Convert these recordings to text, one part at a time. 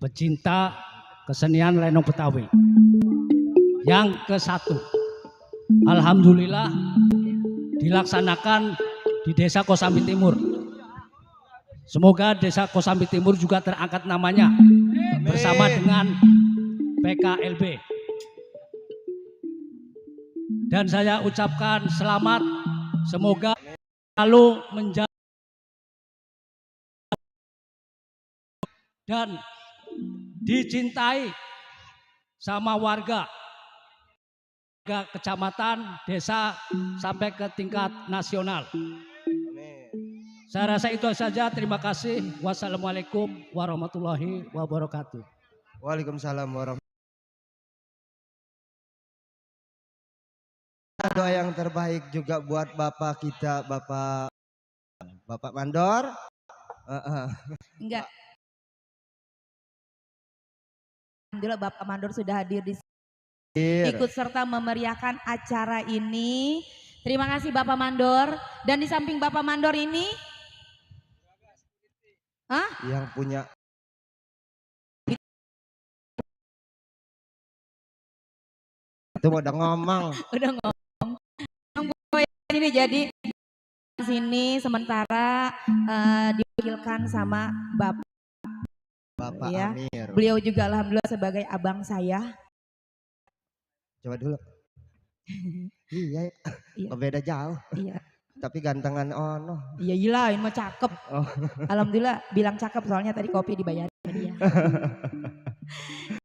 pecinta kesenian lenong Betawi. Yang ke-1, alhamdulillah dilaksanakan di Desa Kosambi Timur. Semoga Desa Kosambi Timur juga terangkat namanya bersama dengan PKLB. Dan saya ucapkan selamat, semoga selalu menjaga dan dicintai sama warga kecamatan, desa, sampai ke tingkat nasional. Saya rasa itu saja. Terima kasih. Wassalamualaikum warahmatullahi wabarakatuh. Waalaikumsalam warahmatullahi wabarakatuh. Doa yang terbaik juga buat Bapak kita, Bapak Mandor. Enggak. Alhamdulillah Bapak Mandor sudah hadir di sini, ikut serta memeriahkan acara ini. Terima kasih Bapak Mandor. Dan di samping Bapak Mandor ini, yang punya itu udah ngomong. Udah ngomong. Sini jadi sini sementara diwakilkan sama Bapak ya. Amir. Beliau juga alhamdulillah sebagai abang saya. Coba dulu. Iya, beda jauh. Iya. Tapi gantengan ono. Iya iyalah, ini mah cakep. Oh. Alhamdulillah bilang cakep soalnya tadi kopi dibayarin sama dia.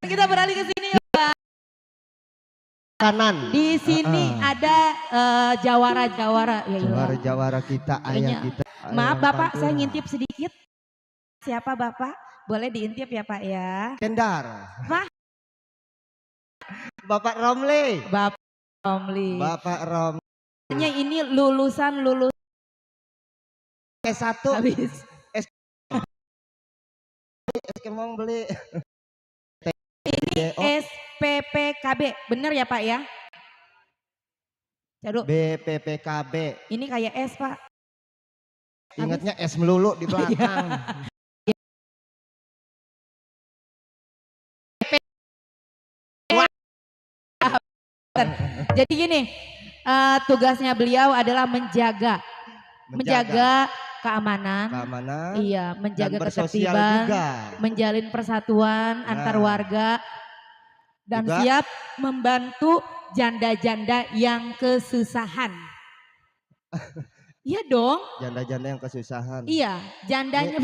Kita beralih ke sini Pak. Kanan. Di sini ada jawara-jawara. Ya, jawara kita, ayah kita. Maaf Bapak, saya ngintip sedikit. Siapa Bapak? Boleh diintip ya Pak ya. Kendar. Pak. Bapak Romli. Bapak Romli. Bapak Romli. Ini lulusan S1. Habis. Kemong beli. Ini SPPKB, bener ya Pak ya? Caduh. BPPKB. Ini kayak S Pak. Ingatnya S melulu di belakang. Jadi gini, tugasnya beliau adalah menjaga keamanan, iya, menjaga ketertiban, menjalin persatuan antar warga, dan juga siap membantu janda-janda yang kesusahan. Iya dong. Janda-janda yang kesusahan. Iya, jandanya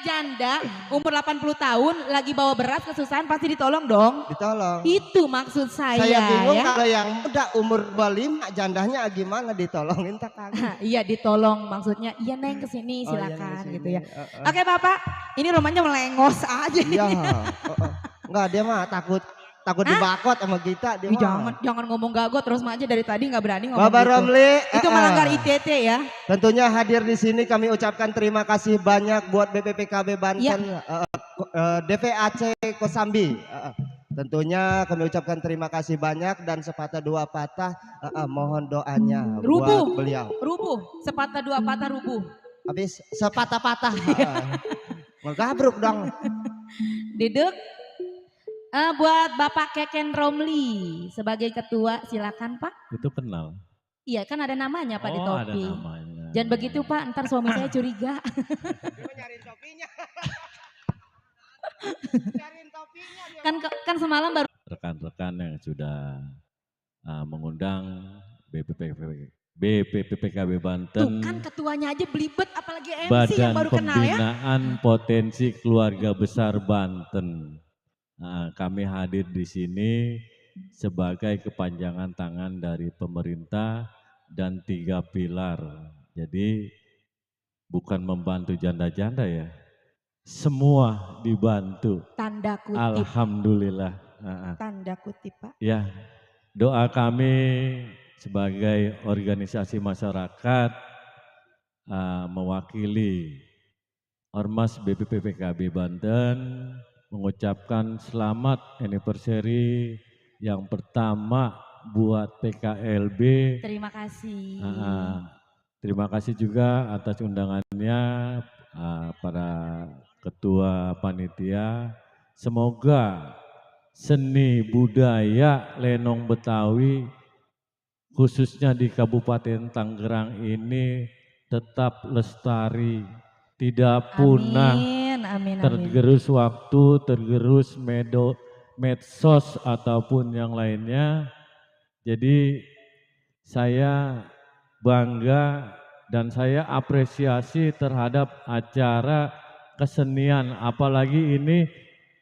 janda umur 80 tahun lagi bawa beras kesusahan pasti ditolong dong. Ditolong. Itu maksud saya. Saya bingung ya. Kalau yang muda umur 25 jandanya gimana ditolongin tak Iya ditolong maksudnya. Iya Neng kesini silakan gitu ya. Oke Bapak, ini rumahnya melengos aja. Iya. Enggak dia mah takut dibakot sama kita dia jangan ngomong gagot terus aja dari tadi nggak berani ngomong. Bapak gitu. Romli itu melanggar ITT ya. Tentunya hadir di sini kami ucapkan terima kasih banyak buat BPPKB Banten DVAC Kosambi. Tentunya kami ucapkan terima kasih banyak dan sepatah dua patah mohon doanya buat beliau. Rubuh, sepatah dua patah rubuh. Habis sepatah-patah. Gabruk dong. Duduk. Buat Bapak Keken Romli sebagai ketua silakan Pak. Itu kenal. Iya kan ada namanya Pak di topi. Ada namanya. Jangan begitu Pak, ntar suami saya curiga. Nyariin topinya. kan semalam baru. Rekan-rekan yang sudah mengundang BPPKB Banten. Tuh kan ketuanya aja belibet apalagi MC yang baru kenal ya. Badan Pembinaan Potensi Keluarga Besar Banten. Nah, kami hadir di sini sebagai kepanjangan tangan dari pemerintah dan 3 pilar. Jadi bukan membantu janda-janda ya, semua dibantu. Tanda kutip. Alhamdulillah. Tanda kutip Pak. Ya, doa kami sebagai organisasi masyarakat mewakili Ormas BPPKB Banten mengucapkan selamat anniversary yang pertama buat PKLB. Terima kasih. Terima kasih juga atas undangannya para ketua panitia. Semoga seni budaya lenong Betawi khususnya di Kabupaten Tangerang ini tetap lestari, tidak punah, Amin, amin, amin. tergerus waktu, tergerus medsos ataupun yang lainnya. Jadi saya bangga dan saya apresiasi terhadap acara kesenian, apalagi ini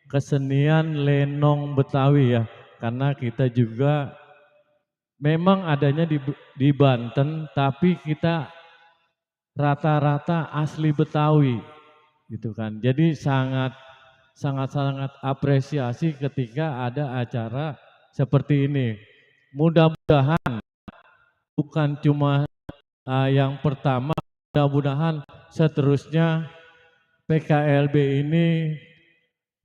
kesenian lenong Betawi ya, karena kita juga memang adanya di Banten, tapi kita rata-rata asli Betawi, gitu kan. Jadi sangat apresiasi ketika ada acara seperti ini. Mudah-mudahan bukan cuma yang pertama, mudah-mudahan seterusnya PKLB ini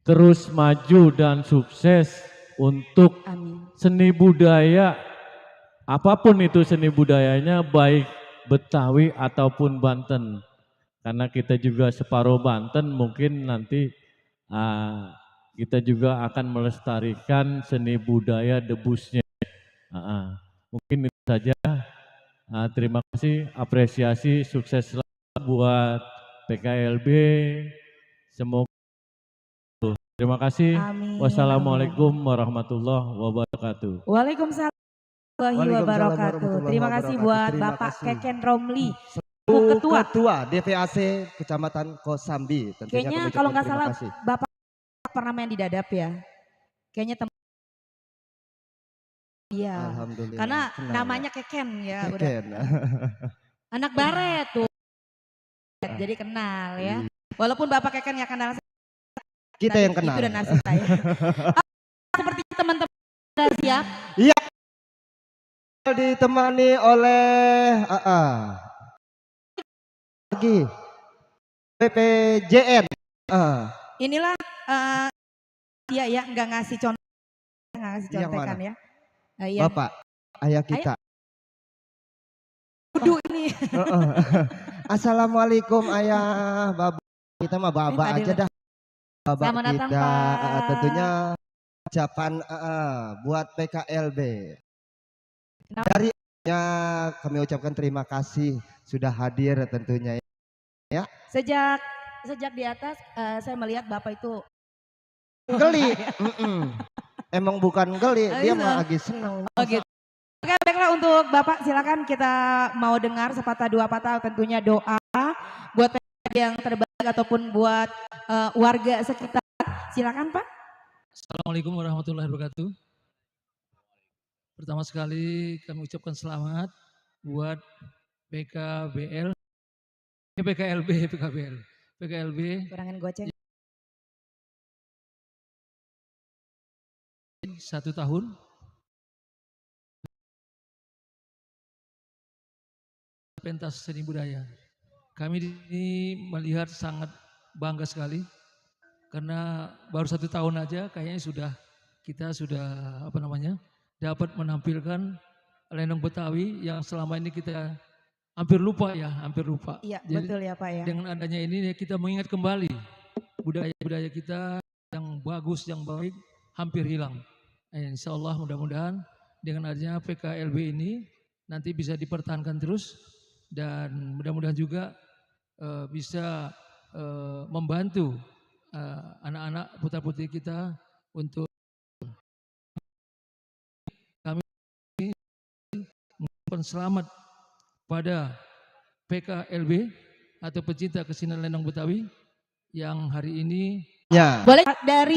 terus maju dan sukses untuk Amin. seni budaya, apapun itu seni budayanya, baik Betawi ataupun Banten. Karena kita juga separuh Banten, mungkin nanti kita juga akan melestarikan seni budaya debusnya. Mungkin itu saja. Terima kasih, apresiasi, sukses selalu buat PKLB. Semoga. Terima kasih. Amin. Wassalamualaikum warahmatullahi wabarakatuh. Waalaikumsalam warahmatullahi wabarakatuh. Terima kasih buat Bapak Keken Romli, Ketua DVAC Kecamatan Kosambi. Kayaknya kalau nggak salah Bapak pernah main di Dadap ya. Kayaknya iya. Alhamdulillah. Karena kenal, namanya Keken ya. Keken. Udah. Anak Baret tuh. Jadi kenal ya. Walaupun Bapak Keken nggak kenal. Kita yang kenal. Itu dan nasib saya. Seperti teman-teman sudah siap. Iya. Ditemani oleh lagi BPJN. Inilah dia ya nggak ngasih contekan ya. Iya. Bapak, ayah kita. Aduh ini. Assalamualaikum ayah, bapak. Kita mah baba aja dah. Bapak Selamat datang, kita Pak. tentunya ucapan buat PKLB. Dari kami ucapkan terima kasih sudah hadir tentunya ya. Sejak di atas saya melihat Bapak itu geli. Emang bukan geli, dia mah lagi senang. Oh gitu. Oke, baiklah untuk Bapak silakan kita mau dengar sepatah dua patah tentunya doa buat yang terbaik ataupun buat warga sekitar. Silakan Pak. Assalamualaikum warahmatullahi wabarakatuh. Pertama sekali kami ucapkan selamat buat PKLB. Kurangan goceng. 1 tahun. Pentas seni budaya. Kami ini melihat sangat bangga sekali karena baru 1 tahun aja kayaknya kita sudah dapat menampilkan lenong Betawi yang selama ini kita hampir lupa. Iya. Jadi, betul ya Pak ya. dengan adanya ini kita mengingat kembali budaya kita yang bagus, yang baik hampir hilang. Insya Allah mudah-mudahan dengan adanya PKLB ini nanti bisa dipertahankan terus dan mudah-mudahan juga bisa membantu anak-anak putra-putri kita untuk kami mengucapkan selamat pada PKLB atau pecinta kesenian lenong Betawi yang hari ini Ya. Boleh dari